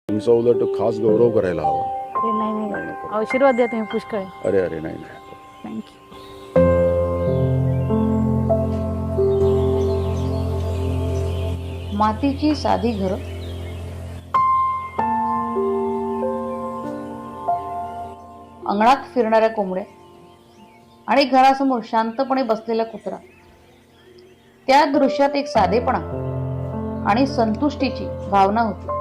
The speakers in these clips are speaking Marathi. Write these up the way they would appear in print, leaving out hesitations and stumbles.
तुमचा उलट खास गौरव करायला हवा. अरे नाही नाही, नाही, नाही. आशीर्वाद द्या तुम्ही पुष्कळ. अरे अरे नाही नाही. थँक्यू. मातीची साधी घरं, अंगणात फिरणाऱ्या कोंबड्या आणि घरासमोर शांतपणे बसलेला कुत्रा. त्या दृश्यात एक साधेपणा आणि संतुष्टीची भावना होती.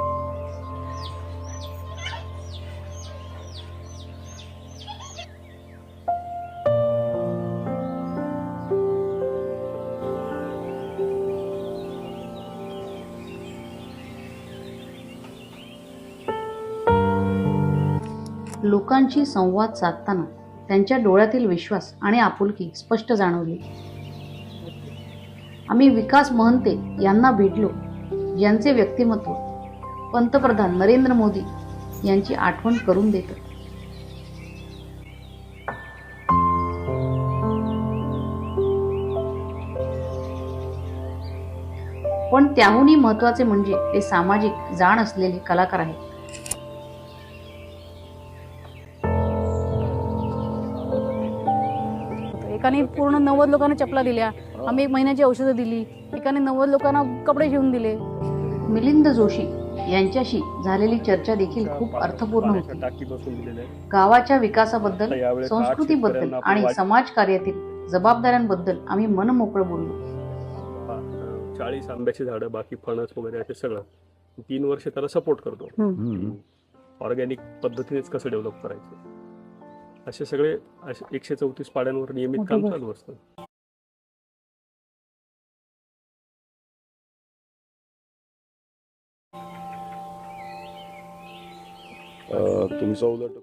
लोकांशी संवाद साधताना त्यांच्या डोळ्यातील विश्वास आणि आपुलकी स्पष्ट जाणवली. आम्ही विकास महंते यांना भेटलो, ज्यांचे व्यक्तिमत्व पंतप्रधान नरेंद्र मोदी यांची आठवण करून देतं. पण त्याहूनही महत्त्वाचे म्हणजे ते सामाजिक जाण असलेले कलाकार आहेत. एकाने पूर्ण 90 लोकांना चपला दिल्या, आम्ही 1 महिन्याची औषधं दिली, एकाने 90 लोकांना कपडे शिवून दिले. मिलिंद जोशी यांच्याशी झालेली चर्चा देखील खूप अर्थपूर्ण होती. गावाच्या विकासाबद्दल, संस्कृतीबद्दल आणि समाजकार्यातील जबाबदाऱ्यांबद्दल आम्ही मनमोकळं बोललो. 40 आंब्याची झाडं, बाकी फणस वगैरे असे सगळं 3 वर्ष त्याला सपोर्ट करतो. ऑर्गॅनिक पद्धतीनेच कसं डेव्हलप करायचं, असे सगळे 134 पाड्यांवर नियमित काम चालू असतं. तुमचा उलट